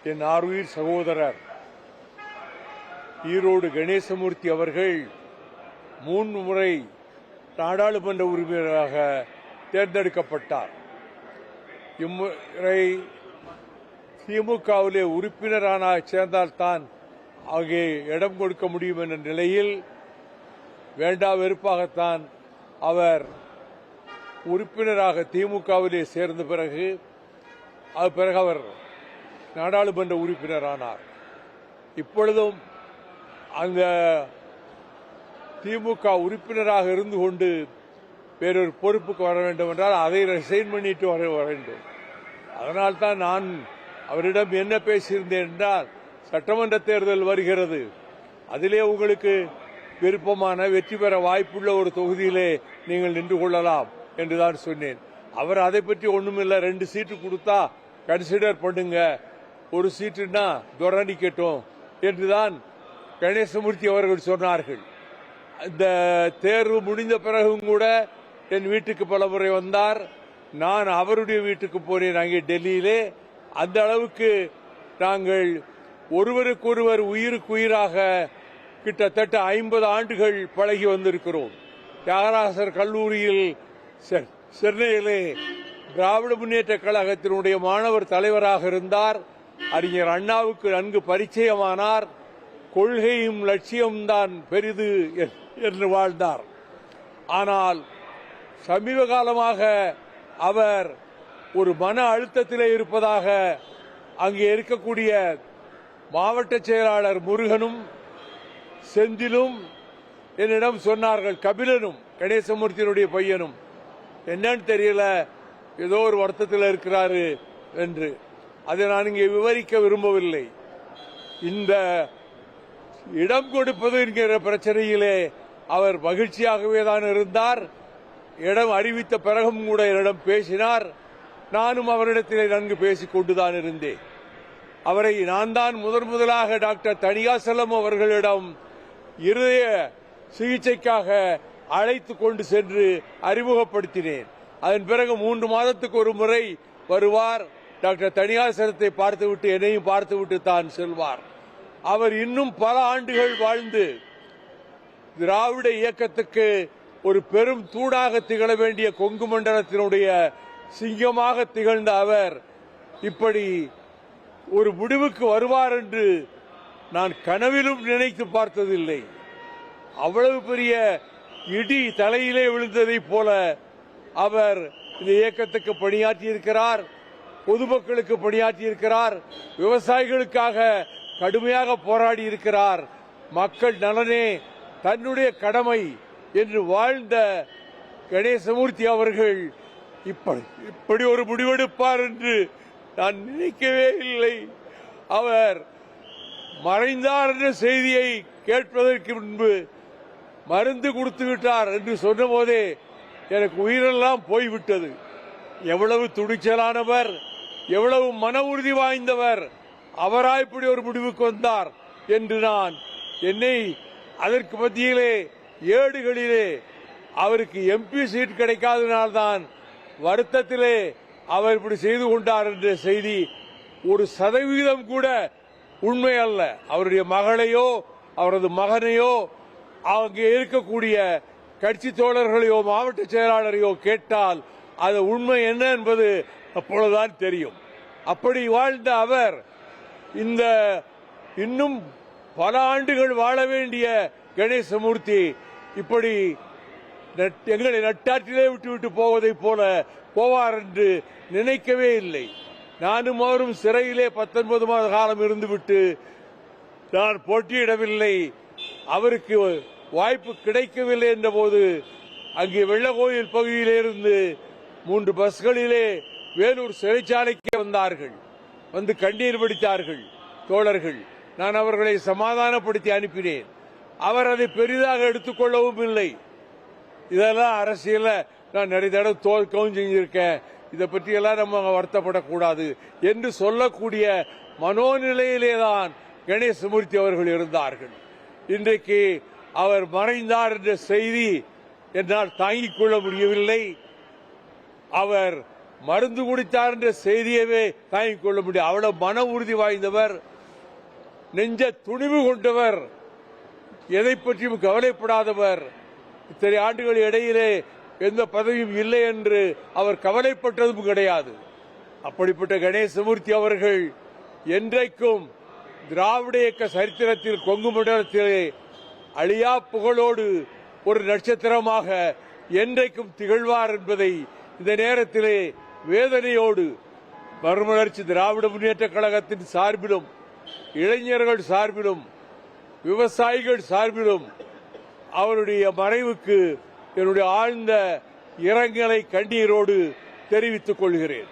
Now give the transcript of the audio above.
என் ஆருயிர் சகோதரர் ஈரோடு கணேசமூர்த்தி அவர்கள் 3 முறை நாடாளுமன்ற உறுப்பினராக தேர்ந்தெடுக்கப்பட்டார். இம்முறை திமுகவிலே உறுப்பினரான சேர்ந்தால்தான் அங்கே இடம் கொடுக்க முடியும் என்ற நிலையில் வேண்டா வெறுப்பாகத்தான் அவர் உறுப்பினராக திமுகவிலே சேர்ந்த பிறகு அவர் நாடாளுமன்ற உறுப்பினரானார். இப்பொழுதும் அந்த திமுக உறுப்பினராக இருந்து கொண்டு வேறொரு பொறுப்புக்கு வர வேண்டும் என்றால் அதை ரிசைன் பண்ணிட்டு வர வேண்டும். அதனால்தான் நான் அவரிடம் என்ன பேசியிருந்தேன் என்றால், சட்டமன்ற தேர்தல் வருகிறது, அதிலே உங்களுக்கு விருப்பமான வெற்றி பெற வாய்ப்புள்ள ஒரு தொகுதியிலே நீங்கள் நின்று கொள்ளலாம் என்றுதான் சொன்னேன். அவர் அதை பற்றி ஒண்ணுமில்லை, 2 சீட்டு கொடுத்தா கன்சிடர் பண்ணுங்க, 1 சீட்டுன்னா துரணிக்கட்டும் என்றுதான் கணேசமூர்த்தி அவர்கள் சொன்னார்கள். இந்த தேர்வு முடிந்த பிறகும் கூட என் வீட்டுக்கு பல முறை வந்தார். நான் அவருடைய வீட்டுக்கு போனேன் அங்கே டெல்லியிலே. அந்த அளவுக்கு நாங்கள் ஒருவருக்கொருவர் உயிருக்கு உயிராக கிட்டத்தட்ட 50 ஆண்டுகள் பழகி வந்திருக்கிறோம். தியாகராசர் கல்லூரியில் சென்னையிலே திராவிட முன்னேற்ற கழகத்தினுடைய மாணவர் தலைவராக இருந்தார். அறிஞர் அண்ணாவுக்கு நன்கு பரிச்சயமானார். கொள்கையும் லட்சியம்தான் பெரிது என்று வாழ்ந்தார். ஆனால் சமீப காலமாக அவர் ஒரு மன அழுத்தத்திலே இருப்பதாக அங்கே இருக்கக்கூடிய மாவட்ட செயலாளர் முருகனும் செந்திலும் என்னிடம் சொன்னார்கள். கபிலனும் கணேசமூர்த்தியினுடைய பையனும் என்னன்னு தெரியல, ஏதோ ஒரு வருத்தத்தில் இருக்கிறாரு என்று. அதை நான் இங்கே விவரிக்க விரும்பவில்லை. இந்த இடம் கொடுப்பது என்கிற பிரச்சனையிலே அவர் மகிழ்ச்சியாகவே தான் இருந்தார். இடம் அறிவித்த பிறகும் கூட என்னிடம் பேசினார். நானும் அவரிடத்திலே நன்கு பேசிக் கொண்டுதான் இருந்தேன். அவரை நான் தான் முதலாக டாக்டர் தணிகாசலம் அவர்களிடம் இருதய சிகிச்சைக்காக அழைத்து கொண்டு சென்று அறிமுகப்படுத்தினேன். அதன் பிறகு 3 மாதத்துக்கு ஒரு முறை வருவார். டாக்டர் தணிகாசலத்தை பார்த்துவிட்டு என்னையும் பார்த்துவிட்டு தான் செல்வார். அவர் இன்னும் பல ஆண்டுகள் வாழ்ந்து திராவிட இயக்கத்துக்கு ஒரு பெரும் தூணாக திகழ வேண்டிய கொங்கு மண்டலத்தினுடைய சிங்கமாக திகழ்ந்த அவர் இப்படி ஒரு முடிவுக்கு வருவார் என்று நான் கனவிலும் நினைத்து பார்த்ததில்லை. அவ்வளவு பெரிய இடி தலையிலே விழுந்ததைப் போல அவர் இந்த இயக்கத்துக்கு பணியாற்றியிருக்கிறார், பொதுமக்களுக்கு பணியாற்றியிருக்கிறார், விவசாயிகளுக்காக கடுமையாக போராடி இருக்கிறார். மக்கள் நலனே தன்னுடைய கடமை என்று வாழ்ந்த கணேசமூர்த்தி அவர்கள் இப்படி ஒரு முடிவெடுப்பார் என்று நான் நினைக்கவே இல்லை. அவர் மறைந்தார் என்ற செய்தியை கேட்பதற்கு முன்பு மருந்து கொடுத்து விட்டார் என்று சொன்ன போதே எனக்கு உயிரெல்லாம் போய்விட்டது. எவ்வளவு துணிச்சலானவர், எவ்வளவு மன உறுதி வாய்ந்தவர், அவரா இப்படி ஒரு முடிவுக்கு வந்தார் என்று நான் என்னை அதற்கு மத்தியிலே ஏடுகளிலே அவருக்கு எம்பி சீட் கிடைக்காதனால்தான் வருத்தத்திலே அவர் இப்படி செய்து கொண்டார் என்ற செய்தி 1% கூட உண்மை அல்ல. அவருடைய மகளையோ அவரது மகனையோ அங்கே இருக்கக்கூடிய கட்சி தோழர்களையோ மாவட்ட செயலாளரையோ கேட்டால் அது உண்மை என்ன என்பது அப்பொழுதுதான் தெரியும். அப்படி வாழ்ந்த அவர் இந்த இன்னும் பல ஆண்டுகள் வாழ வேண்டிய கணேசமூர்த்தி இப்படி எங்களை நட்டாற்றிலே விட்டுவிட்டு போவதை போல போவார் என்று நினைக்கவே இல்லை. நானும் அவரும் சிறையிலே 19 மாத காலம் இருந்துவிட்டு நான் போட்டியிடவில்லை, அவருக்கு வாய்ப்பு கிடைக்கவில்லை என்ற போது அங்கே வெள்ளக்கோயில் பகுதியிலிருந்து 3 பஸ்களிலே வேலூர் சிறைச்சாலைக்கு வந்தார்கள். வந்து கண்ணீர் வடித்தார்கள் தோழர்கள். நான் அவர்களை சமாதானப்படுத்தி அனுப்பினேன். அவர் அதை பெரிதாக எடுத்துக்கொள்ளவும் இல்லை. இதெல்லாம் அரசியல நான் நிறைய தடவை தோற்கவும் செஞ்சிருக்கேன், இதை பற்றியெல்லாம் நம்ம வருத்தப்படக்கூடாது என்று சொல்லக்கூடிய மனோநிலையிலேதான் கணேசமூர்த்தி அவர்கள் இருந்தார்கள். இன்றைக்கு அவர் மறைந்தார் என்ற செய்தி என்னால் தாங்கிக் கொள்ள முடியவில்லை. அவர் மருந்து குடித்தார் என்ற செய்தியவே தாங்கிக் கொள்ள முடியும். அவ்வளவு மன உறுதி வாய்ந்தவர், நெஞ்ச துணிவு கொண்டவர், எதை பற்றியும் கவலைப்படாதவர். இத்தனை ஆண்டுகள் இடையிலே எந்த பதவியும் இல்லை என்று அவர் கவலைப்பட்டதும் கிடையாது. அப்படிப்பட்ட கணேசமூர்த்தி அவர்கள் என்றைக்கும் திராவிட இயக்க சரித்திரத்தில் கொங்கு மண்டலத்திலே அழியா புகழோடு ஒரு நட்சத்திரமாக என்றைக்கும் திகழ்வார் என்பதை இந்த நேரத்திலே வேதனையோடு மறுமலர்ச்சி திராவிட முன்னேற்ற கழகத்தின் சார்பிலும், இளைஞர்கள் சார்பிலும், விவசாயிகள் சார்பிலும் அவருடைய மறைவுக்கு என்னுடைய ஆழ்ந்த இரங்கலை கண்ணீரோடு தெரிவித்துக் கொள்கிறேன்.